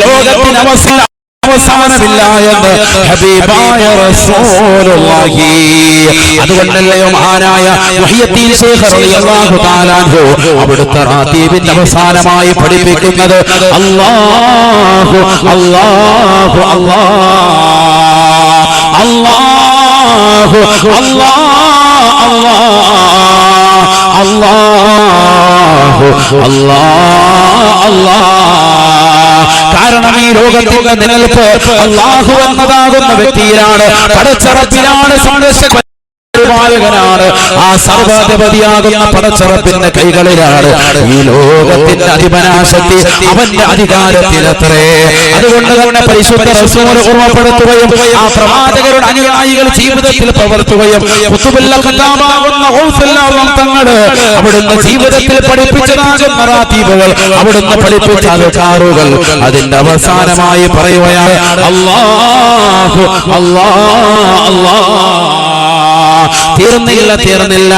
ലോകത്തിന് അവസാനമില്ല എന്ന് ഹബീബായ റസൂലുള്ളാഹി. അതുകൊണ്ടല്ലയോ മഹാനായ മുഹയ്യിദ്ദീൻ ശൈഖ് റളിയല്ലാഹു തആല അൻഹു അവിടുത്തെ റാത്തീബിന്റെ അവസാനമായി പഠിപ്പിക്കുന്നത് അല്ലാഹു അല്ലാഹു അല്ലാഹ് അല്ലാഹു അല്ലാഹു അല്ലാഹ് അല്ലാഹ്. കാരണം ഈ ലോകത്തിന്റെ നിലനിൽപ്പ് അല്ലാഹു എന്നതാകുന്ന വ്യക്തിയിലാണ്, പടച്ചറപ്പിലാണ്, സംരക്ഷകനാണ്. ആ സർവ്വാധിപതിയാകുന്ന പടച്ചറപ്പിന്റെ കൈകളിലാണ്. ഈ ലോകത്തിന്റെ അധിപനാശക്തി അവന്റെ അധികാരത്തിലത്രേ. അതുകൊണ്ട് തന്നെ പരിശുദ്ധ റസൂൽ ഓർമ്മപ്പെടുത്തുകയും ആ പ്രവാചകരുടെ അനുയായികൾ ജീവിതത്തിൽ പ്രവർത്തുകയും തങ്ങള് അവിടുന്ന് ജീവിതത്തിൽ പഠിപ്പിച്ചതാകുന്ന റാത്തീബുകൾ, അവിടുന്ന് പഠിപ്പിച്ച അദ്കാറുകൾ അതിന്റെ അവസാനമായി പറയുകയാണ് അല്ലാഹു അല്ലാഹ് അല്ലാഹ്. തീർന്നില്ല.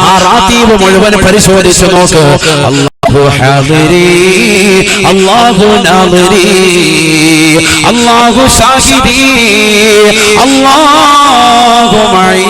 ആ റാത്തീബ് മുഴുവൻ പരിശോധിച്ചു നോക്ക്. അല്ലാഹു ഹാദിരി, അല്ലാഹു നാദിരി, അല്ലാഹു ഷാഹിദി, അല്ലാഹു മഈ.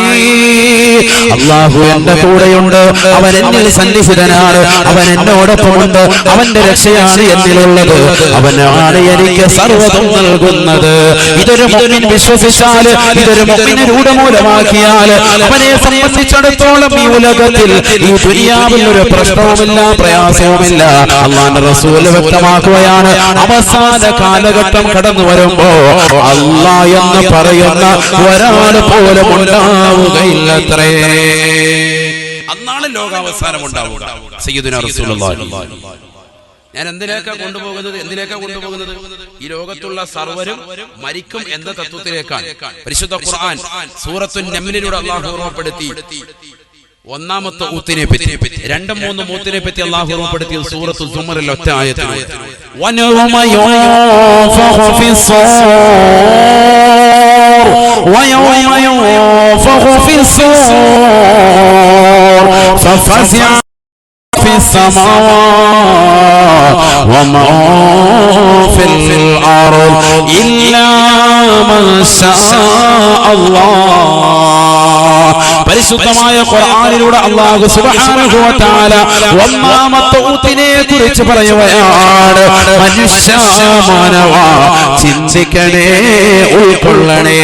അല്ലാഹു എന്റെ കൂടെയുണ്ട്, അവൻ എന്നിൽ സന്നിഹിതനാണ്, അവൻ എന്നോടൊപ്പമുണ്ട്, അവന്റെ രക്ഷയാണ് എന്നിലുള്ളത്, അവനാണ് എനിക്ക് സർവ്വതും നൽകുന്നത്. ഇതൊരു മുഅ്മിൻ വിശ്വസിച്ചാൽ, ഇതൊരു മുഅ്മിൻ രൂഢമൂലമാക്കിയാൽ അവനെ സംബന്ധിച്ചിടത്തോളം ഈ ഉലകത്തിൽ, ഈ ദുനിയാവിൽ ഒരു പ്രശ്നവുമില്ല, പ്രയാസവുമില്ല. അല്ലാഹുവിന്റെ റസൂൽ വ്യക്തമാക്കുകയാണ്, അവസാന കാലഘട്ടം കടന്നു വരുമ്പോ അല്ലാഹ് എന്ന് പറയുന്ന ഒരാൾ പോലും ഉണ്ടാവുകയില്ലത്രേ. അന്നാണ് ലോകാവസാനം ഉണ്ടാവുക. സയ്യിദുനാ റസൂലുള്ളാഹി. ഞാൻ എന്തിലേക്കാ കൊണ്ടുപോകുന്നത്? ഈ ലോകത്തുള്ള സർവരും മരിക്കും എന്ന തത്വത്തിലേക്കാണ്. പരിശുദ്ധ ഖുർആൻ സൂറത്തുൻ നംലിലൂടെ അല്ലാഹു ഓർമ്മപ്പെടുത്തി ഒന്നാമത്തെ ഊത്തിനെ പറ്റി, രണ്ടും മൂന്നും ഊത്തിനെ പറ്റി അല്ലാഹു ഓർമ്മപ്പെടുത്തിയത് സൂറത്തുൽ സുമറിൽ ഒറ്റ ആയത്തിൽ. വനൗമ യുൻഫഖു ഫിസ്സൂർ വയൗമ യുൻഫഖു ഫിസ്സൂർ ഫഫസിഅ ഫിസ് സമാവാതി വമാ ഫിൽ അർദ് ഇല്ലാ മൻ ശാ അല്ലാഹ്. പരിശുദ്ധമായ ഖുർആനിലൂടെ അല്ലാഹു സുബ്ഹാനഹു വ തആല ഒന്നാമത്തെ ഊത്തിനെ കുറിച്ച് പറയുകയാണ്. മനുഷ്യ മാനവ ചിന്തിക്കണേ, ഉൾക്കൊള്ളണേ.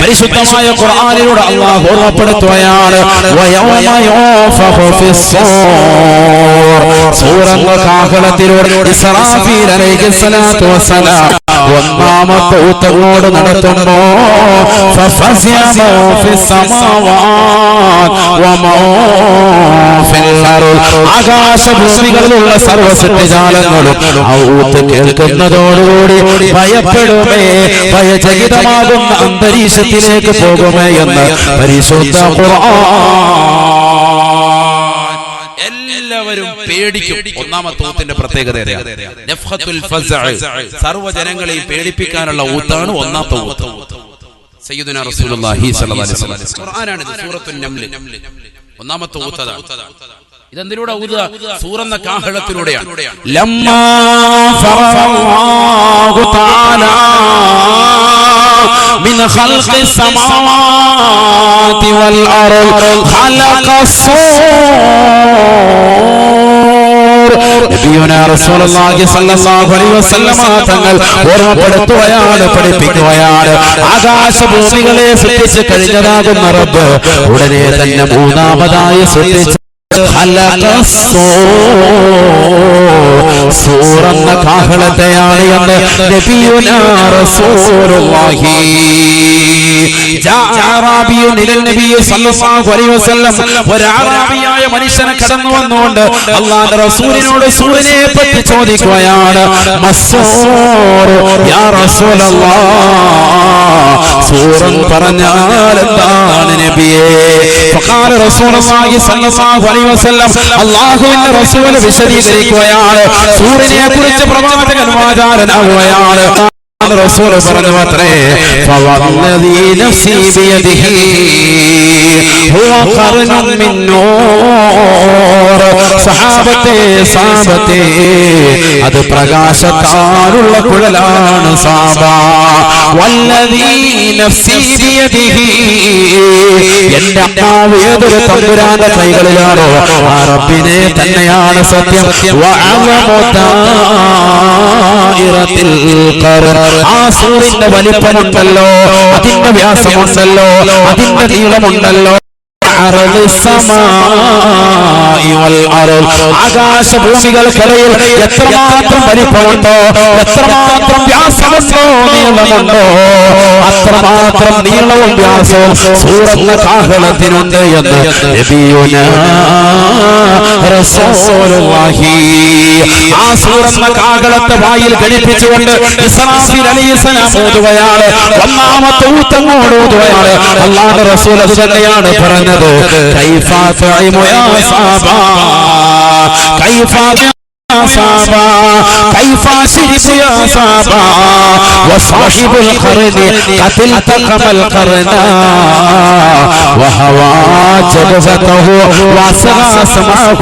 പരിശുദ്ധമായ ഖുർആനിലൂടെ അല്ലാഹു ഓർമ്മപ്പെടുത്തുകയാണ് വയൗമ യുൻഫഖു ഫിസ്സൂർ. സൂറത്തുൽ കാഹളത്തിലൂടെ ഇസ്രാഫീൽ അലൈഹിസ്സലാത്തു വസ്സലാം ഒന്നാമത്തെ ഊത്തോട് നടത്തുമ്പോ ഫഫസിഅ ഫിസ് സമാവാതി വമാ ഫിൽ അർദ്. ആകാശഭൂമികളിലുള്ള സർവ്വ സൃഷ്ടിജാലങ്ങളും ആ ഊത്ത് കേൾക്കുന്നതോടുകൂടി ഭയപ്പെടുമേ, ഭയചകിതമാകുന്ന അന്തരീക്ഷത്തിലേക്ക് പോകുമേ എന്ന് പരിശുദ്ധ ഖുർആൻ. എല്ലാവരും പേടിക്കും. ഒന്നാമത്തെ ഊത്തിന്റെ പ്രത്യേകത നഫ്ഖത്തുൽ ഫസ്അ്, സർവ്വജനങ്ങളെയും പേടിപ്പിക്കാനുള്ള ഊത്താണ് ഒന്നാമത്തെ ഊത്ത്. സയ്യിദുനാ റസൂലുള്ളാഹി സ്വല്ലല്ലാഹി അലൈഹി വസല്ലം ഖുർആനാണ് ഇത്. സൂറത്തുൻ നംൽ ഒന്നാമത്തെ ഊത്തതാണ്. ഇതെന്തിലൂടെ ഊതുക? സൂറന്ന കാഹളത്തിലൂടെയാണ്. ലമ്മാ ഫറഅല്ലാഹു തആല മിൻ ഖൽഖിസ് സമാവാതി വൽ അർദ് ഖലഖസ്സൂർ. നബിയുനാ റസൂലുള്ളാഹി സ്വല്ലല്ലാഹു അലൈഹി വസല്ലം തങ്ങൾ ഓർമ്മപ്പെടുത്തുകയാണ്, പഠിപ്പിക്കുകയാണ്. ആകാശഭൂമികളെ സൃഷ്ടിച്ച് കഴിഞ്ഞതാകുന്ന റബ്ബ് ഉടനെ തന്നെ മൂന്നാമതായി സൃഷ്ടിച്ച സൂറന്ന കാഹളത്തെയാണ് എന്ന് നബിയുനാ റസൂലുള്ളാഹി. ഒരാറാബിയായ മനുഷ്യനെ കടന്നു വന്നുകൊണ്ട് അല്ലാഹുവിന്റെ റസൂലിനോട് സൂറിനെ പറ്റി ചോദിക്കുകയാണ്. യാ റസൂലല്ലാഹ്, സൂറൻ പറഞ്ഞാൽ എന്താണ് നബിയേ? ഫഖാല റസൂലുള്ളാഹി സ്വല്ലല്ലാഹു അലൈഹി വസല്ലം, അല്ലാഹുവിന്റെ റസൂൽ വിശദീകരിക്കുകയാണ്. സൂറിനെ കുറിച്ച് പ്രവാചകൻ വാചാലനാവുകയാണ്. അല്ലാഹു റസൂൽ പറഞ്ഞു അത്രേ ഫവല്ലദീ നഫ്സി ബിയദിഹി ഹുവ ഖർനുൻ മിൻ നൂർ സഹാബത്തെ അത് പ്രകാശത്താലുള്ള കുഴലാണ് സാബ വല്ലദീ നഫ്സി ബിയദിഹി എന്റെ ആത്മാവ് ഏതൊരു തമ്പുരാന്റെ കൈകളിലാണോ ആ റബ്ബിനെ തന്നെയാണ് സത്യം ആ സൂര്യന്റെ വലിപ്പമുണ്ടല്ലോ അതിന്റെ വ്യാസമുണ്ടല്ലോ അതിന്റെ നീളമുണ്ടല്ലോ ആകാശഭൂമികൾക്കിടയിൽ എത്രമാത്രം വലിപ്പമുണ്ടോ എത്രമാത്രം വ്യാസമുണ്ടോ നീളമുണ്ടോ അത്രമാത്രം നീളവും വ്യാസവും സൂറത്തുൽ കാഹളത്തിനുണ്ട് എന്ന് നബിയുനാ റസൂലുള്ളാഹി ആ സൂറത്തുൽ കാഹളത്തെ വായിൽ ഘടിപ്പിച്ചുകൊണ്ട് ഇസ്രാഫീൽ അലൈഹിസ്സലാം ഓതുകയാണ് ഒന്നാമത്തെ ഊത്തങ്ങോട് ഓതുകയാണ് അല്ലാഹുവിന്റെ റസൂൽ അത് തന്നെയാണ് പറഞ്ഞത് كيف أطعم يا صابا كيف صابا كيف أشرب يا صابا وصاحب القرن قد التقم القرنا وهوى جبهته وأسرى سمعه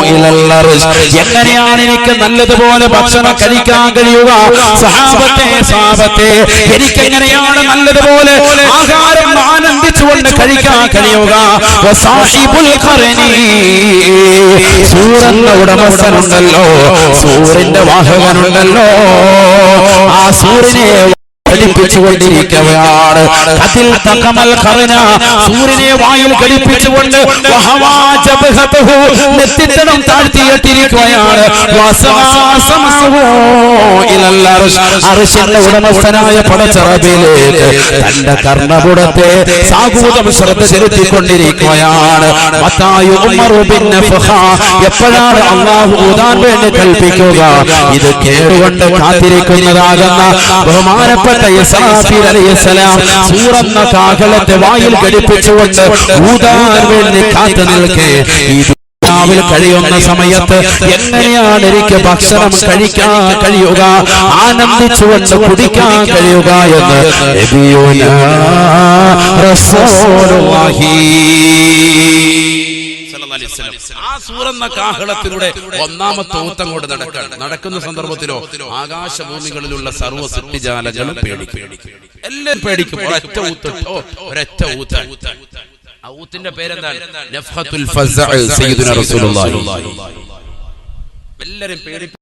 إلى الأرش എങ്ങനെയാണ് എനിക്ക് നല്ലതുപോലെ ഭക്ഷണം കഴിക്കാൻ കഴിയുക സഹാബത്തെ എനിക്ക് എങ്ങനെയാണ് നല്ലതുപോലെ ആഹാരം ആനന്ദിച്ചുകൊണ്ട് കഴിക്കാൻ കഴിയുക വസാഹിബുൽ ഖർനി സൂറന്റെ ഉടമസ്ഥനുണ്ടല്ലോ സൂര്യന്റെ വാഹകനുണ്ടല്ലോ ആ സൂര്യനെ ഘടിപ്പിച്ചുകൊണ്ടിരിക്കുകയാണ് അതിൽ തകമൽ ഖർന സൂര്യനെ വായിൽ ഘടിപ്പിച്ചുകൊണ്ട് നെറ്റിത്തടം താഴ്ത്തിയിട്ടിരിക്കുകയാണ് അർശിന്റെ ഉടമസ്ഥനായ പടച്ച റബ്ബിലേക്ക് തന്റെ കർണപുടത്തെ സാഗൂതം ശ്രദ്ധ ചെലുത്തിക്കൊണ്ടിരിക്കുകയാണ് എപ്പോഴാണ് അല്ലാഹു ഊതാൻ വേണ്ടി കൽപ്പിക്കുക ഇത് കേട്ടുകൊണ്ട് കാത്തിരിക്കുന്നതാകുന്ന ബഹുമാനപ്പെട്ട ഇസ്രാഫീൽ അലൈഹിസ്സലാം സൂറന്ന കാഹളത്തെ വായിൽ ഘടിപ്പിച്ചുകൊണ്ട് ഊതാൻ വേണ്ടി കാത്തു നിൽക്കെ ഈ ദുനിയാവിൽ കഴിയുന്ന സമയത്ത് എങ്ങനെയാണ് എനിക്ക് ഭക്ഷണം കഴിക്കാൻ കഴിയുക ആനന്ദിച്ചുകൊണ്ട് കുടിക്കാൻ കഴിയുക എന്ന് നബിയുനാ റസൂലുള്ളാഹി ആ സൂറന്ന കാഹളത്തിലൂടെ ഒന്നാമത്തെ ഊത്തം കൊണ്ട് നടക്കുന്ന സന്ദർഭത്തിലോ ആകാശഭൂമികളിലുള്ള സർവ്വ സൃഷ്ടിജാലങ്ങളും പേടിക്കും എല്ലാം പേടിക്കും ഒരൊറ്റ ഊത്ത് ആ ഊത്തിന്റെ പേരെന്താണ് നഫ്ഖത്തുൽ ഫസ്അ സയ്യിദുനാ റസൂലുള്ളാഹി എല്ലാവരും പേടിക്കും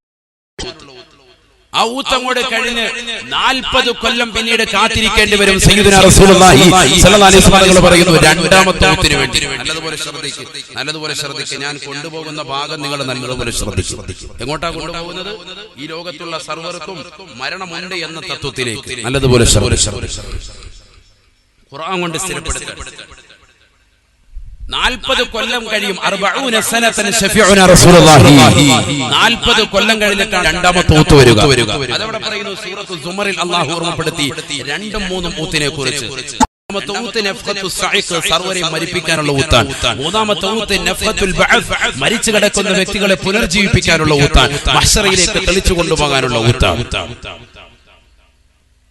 ആ ഊത്തങ്ങോട് കഴിഞ്ഞ് 40 കൊല്ലം പിന്നീട് കാത്തിരിക്കേണ്ടി വരും സയ്യിദുനാ റസൂലുള്ളാഹി സ്വല്ലല്ലാഹു അലൈഹി വസല്ലം പറയുന്നു രണ്ടാമത്തെ ഊത്തിന് വേണ്ടി നല്ലതുപോലെ ശ്രദ്ധിക്കുക ഞാൻ കൊണ്ടുപോകുന്ന ഭാഗം നിങ്ങൾ നല്ലതുപോലെ ശ്രദ്ധിക്കുക എങ്ങോട്ടാ കൊണ്ടുപോകുന്നത് ഈ ലോകത്തുള്ള സർവ്വർക്കും മരണമുണ്ട് എന്ന തത്വത്തിലേക്ക് നല്ലതുപോലെ ശ്രദ്ധിക്കുക ഖുർആൻ കൊണ്ട് സ്ഥിരപ്പെടുത്തുക 40 കൊല്ലം കഴിയും 40 സനതൻ ശഫീഉനാ റസൂലുള്ളാഹി 40 കൊല്ലം കഴിഞ്ഞിട്ടാണ് രണ്ടാമത്തെ ഊത്ത് വരിക അതവിടെ പറയുന്നു സൂറത്തുൽ സുമറിൽ അല്ലാഹു ഓർമ്മപ്പെടുത്തി രണ്ടും മൂന്നും ഊത്തിനെ കുറിച്ച് മൂന്നാമത്തെ ഊത്ത് നഫ്ഖത്തു സഈഖ് സർവരെയും മരിപ്പിക്കാനുള്ള ഊത്താണ് മൂന്നാമത്തെ ഊത്ത് നഫ്ഖത്തുൽ ബഅസ് മരിച്ചു കിടക്കുന്ന വ്യക്തികളെ പുനർജീവിപ്പിക്കാനുള്ള ഊത്താണ് മഹ്ശറയിലേക്ക് തെളിച്ചു കൊണ്ടുപോകാനുള്ള ഊത്താണ്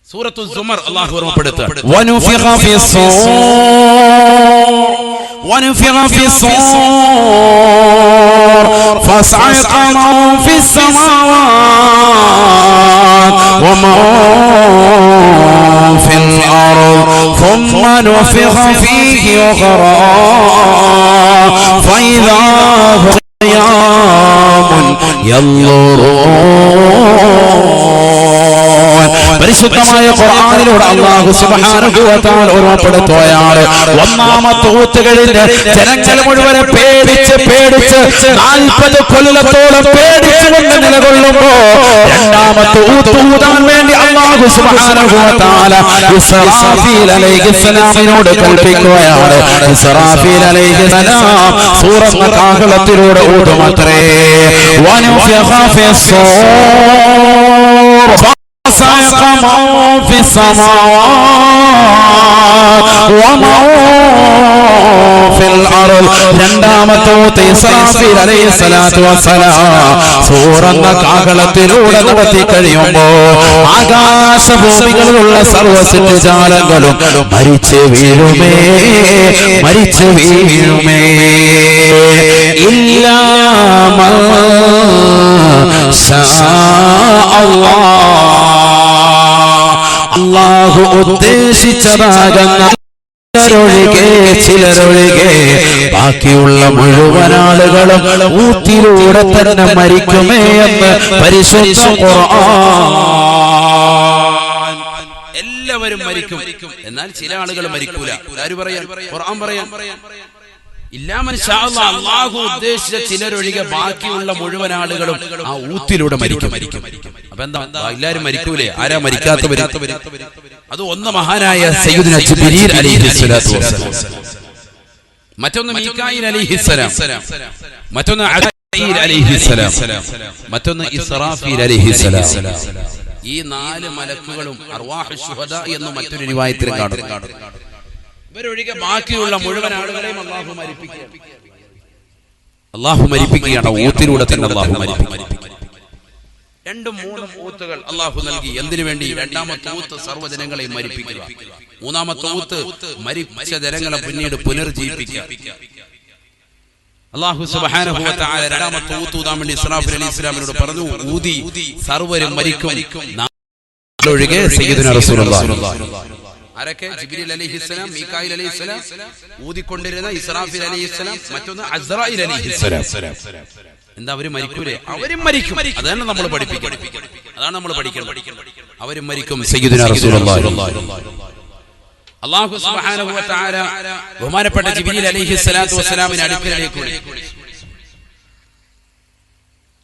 സൂറത്തുൽ സുമർ അല്ലാഹു ഓർമ്മപ്പെടുത്തുക വനുഫിഖ ഫിസ്സൂർ ونفخ في الصور فصعق من في السماوات ومن في الأرض ثم نفخ فيه أخرى فإذا هم قيام ينظرون പരിശുദ്ധമായ ഖുർആനിലൂടെ അല്ലാഹു സുബ്ഹാനഹു വ തആല ഓർമ്മപ്പെടുത്തുകയാണ് ഒന്നാമത്തെ ഊത്തുകളിൽ ജനങ്ങൾ മുഴുവൻ പേടിച്ച് 40 കൊല്ലത്തോളം പേടിച്ചുകൊണ്ട് നിലകൊള്ളുമ്പോൾ രണ്ടാമത്തെ ഊതാൻ വേണ്ടി അല്ലാഹു സുബ്ഹാനഹു വ തആല ഇസ്രാഫീൽ അലൈഹിസ്സലാമിനോട് കൽപ്പിക്കുകയാണ് ഇസ്രാഫീൽ അലൈഹിസ്സലാം സൂറത്തുൽ കാഹളത്തിലൂടെ ഊതുമത്രേ വനുഫിഖ ഫിസ്സൂർ صعق من في السماوات ومن ഫിൽ അർദ്. രണ്ടാമത്തെ ഊത്ത് ഇസ്രാഫീൽ അലൈഹിസ്സലാത്തു വസ്സലാം സൂറന്ന കാഹളത്തിലൂടെ നടത്തി കഴിയുമ്പോൾ ആകാശഭൂമികളിലുള്ള സർവ്വ സൃഷ്ടിജാലങ്ങളും മരിച്ചു വീഴുമേ, മരിച്ചു വീഴുമേ. ഇല്ലാ മാ ശാ അല്ലാഹ്. അല്ലാഹു ഉദ്ദേശിച്ചതാകുന്ന ചിലരൊഴികെ ബാക്കിയുള്ള മുഴുവൻ ആളുകളും ഊത്തിലൂടെ തന്നെ മരിക്കുമേ എന്ന് പരിശുദ്ധ ഖുർആൻ. എല്ലാവരും മരിക്കും, എന്നാൽ ചില ആളുകൾ മരിക്കൂല. ആര് പറയാൻ? ഖുർആൻ പറയാൻ. അല്ലാഹു ഉദ്ദേശിച്ച ചിലരൊഴികെ ബാക്കിയുള്ള മുഴുവൻ ആളുകളും ആ ഊത്തിലൂടെ മരിക്കും. അപ്പൊ എന്താ, എല്ലാരും മരിക്കൂലേ? ആരാ മരിക്കാത്തവര്? അത് ഒന്ന് മഹാനായ സയ്യിദുനാ ജിബ്രീൽ അലൈഹിസ്സലാത്തു വസ്സലാം, മറ്റൊന്ന് മീകായിൽ അലൈഹിസ്സലാം, മറ്റൊന്ന് അസീൽ അലൈഹിസ്സലാം, മറ്റൊന്ന് ഇസ്രാഫീൽ അലൈഹിസ്സലാം. ഈ 4 മലക്കുകളും അർവാഹു ശുഹദാ എന്ന് മറ്റൊരു റിവായത്തിലും കാണുന്നു. ഇവരൊഴികെ ബാക്കിയുള്ള മുഴുവൻ ആളുകളെയും അല്ലാഹു മരിപ്പിക്കുകയാണ്. ഊത്തിലൂടെ തന്നെ അല്ലാഹു മരിപ്പിക്കും. 2-3 ഊത്തുകൾ അല്ലാഹു നൽകി. എന്തിനു വേണ്ടി? രണ്ടാമത്തെ ഊത്ത് സർവ്വജനങ്ങളെയും മരിപ്പിക്കുക, മൂന്നാമത്തെ ഊത്ത് മരിച്ച ജനങ്ങളെ പിന്നീട് പുനർജീവിപ്പിക്കുക. അല്ലാഹു സുബ്ഹാനഹു വ തആല രണ്ടാമത്തെ ഊത്ത് ഊതാൻ വേണ്ടി ഇസ്രാഫീൽ അലൈഹിസ്സലാമിനോട് പറഞ്ഞു, ഊതി സർവ്വരും മരിക്കും ഒഴികെ സയ്യിദുനാ റസൂലുള്ളാഹി. ആരൊക്കെ? ജിബ്രീൽ അലൈഹിസ്സലാം, മീകായിൽ അലൈഹിസ്സലാം, ഊതിക്കൊണ്ടിരുന്ന ഇസ്രാഫീൽ അലൈഹിസ്സലാം, മറ്റൊന്ന് അസ്റായീൽ അലൈഹിസ്സലാം. എന്താ, അവര് മരിക്കൂലേ? അവരും മരിക്കും. അതാണ് നമ്മൾ പഠിപ്പിക്കുന്നത്, അതാണ് നമ്മൾ പഠിക്കുന്നത്. അവരും മരിക്കും. സയ്യിദുനാ റസൂലുള്ളാഹി. അല്ലാഹു സുബ്ഹാനഹു വ തആല ബഹുമാനപ്പെട്ട ജിബ്രീൽ അലൈഹിസ്സലാത്തു വസ്സലാമിനെ അടുക്കലേക്ക് വിളിച്ചു.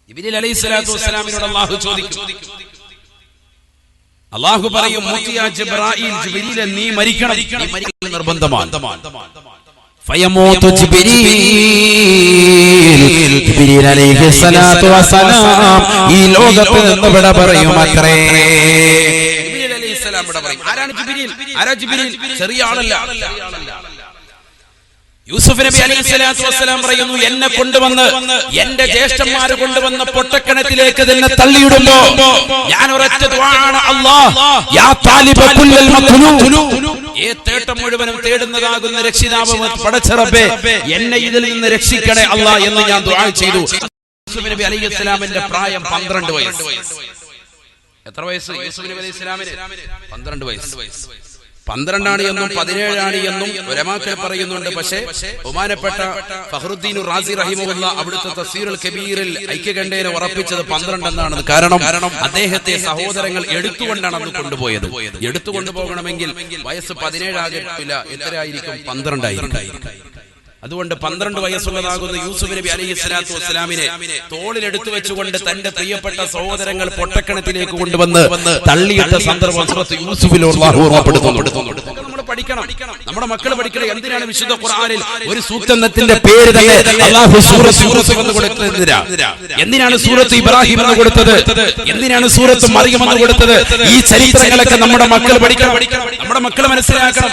ജിബ്രീൽ അലൈഹിസ്സലാത്തു വസ്സലാമിനോട് അല്ലാഹു ചോദിക്കും. അല്ലാഹു പറയും, മുത്തിയ ജിബ്രായീൽ, ജിബ്രീൽ നീ മരിക്കണം, നീ മരിക്കൽ നിർബന്ധമാണ്. ഫയമൂതു ജിബ്രീൽ, ജിബ്രീൽ അലൈഹിസ്സലാത്തു വസ്സലാം ഈ ലോകത്ത് നിന്ന് വിട പറയും. അത്രേ ജിബ്രീൽ അലൈഹിസ്സലാം വിട പറയും. ആരാണ് ജിബ്രീൽ? ആരാ ജിബ്രീൽ? ചെറിയ ആളല്ല. യൂസുഫ് നബി അലൈഹിസ്സലാത്തു വസ്സലാം പറയുന്നു, എന്നെ കൊണ്ടുവന്ന് എന്റെ ജ്യേഷ്ഠന്മാർ കൊണ്ടുവന്ന പൊട്ടക്കിണറ്റിലേക്ക് തന്നെ തള്ളിയിടുമ്പോ ഞാൻ ഒരൊറ്റ ദുആണ്, അല്ലാഹ് യാ താലിബ കുല്ലൽ മത്ലൂബ്, ഈ തേട്ടം മുഴുവനും തേടുന്നതാകുന്ന രക്ഷിതാവ് പടച്ച റബ്ബേ, എന്നെ ഇതിൽ നിന്ന് രക്ഷിക്കണേ അല്ലാഹ് എന്ന് ഞാൻ ദുആ ചെയ്തു. യൂസുഫ് നബി അലൈഹിസ്സലാമിന്റെ പ്രായം 12 വയസ്സ്. എത്ര വയസ്സ് യൂസുഫ് നബി അലൈഹിസ്സലാമിന്? 12 വയസ്സ്. 12 എന്നും 17 എന്നും ഉലമാക്കൾ പറയുന്നുണ്ട്. പക്ഷേ ബഹുമാനപ്പെട്ട ഫഖ്റുദ്ദീൻ റാസി റഹിമഹുല്ലാഹ് അവിടുത്തെ തഫ്സീറുൽ കബീറിൽ ഐക്യകണ്ഠേന ഉറപ്പിച്ചത് 12 എന്നാണ്. കാരണം അദ്ദേഹത്തെ സഹോദരങ്ങൾ എടുത്തുകൊണ്ടാണ് അന്ന് കൊണ്ടുപോയത്. എടുത്തുകൊണ്ടുപോകണമെങ്കിൽ വയസ്സ് 17 ആകില്ല, എത്രയായിരിക്കും? 12 ആയിരിക്കും. അതുകൊണ്ട് 12 വയസ്സുള്ളതാകുന്ന യൂസുഫ് നബി അലൈഹിസ്സലാത്തു വസ്സലാമിനെ തോളിലെടുത്തു വെച്ചുകൊണ്ട് തന്റെ പ്രിയപ്പെട്ട സഹോദരങ്ങൾ പൊട്ടക്കിണറ്റിലേക്ക് കൊണ്ടുവന്ന് തള്ളിയിട്ട സന്ദർഭം സൂറത്ത് യൂസുഫിൽ അല്ലാഹു ഓർമ്മപ്പെടുത്തുന്നു. നമ്മൾ പഠിക്കണം, നമ്മുടെ മക്കൾ പഠിക്കണം. എന്തിനാണ് വിശുദ്ധ ഖുർആനിൽ ഒരു സൂക്തത്തിന്റെ പേര് തന്നെ അല്ലാഹു സൂറത്ത് യൂസുഫ് എന്ന് കൊടുത്തത്? എന്തിനാണ് സൂറത്ത് ഇബ്രാഹിം എന്ന് കൊടുത്തത്? എന്തിനാണ് സൂറത്ത് മറിയം എന്ന് കൊടുത്തത്? ഈ ചരിത്രങ്ങളൊക്കെ നമ്മുടെ മക്കൾ പഠിക്കണം, നമ്മുടെ മക്കൾ മനസ്സിലാക്കണം.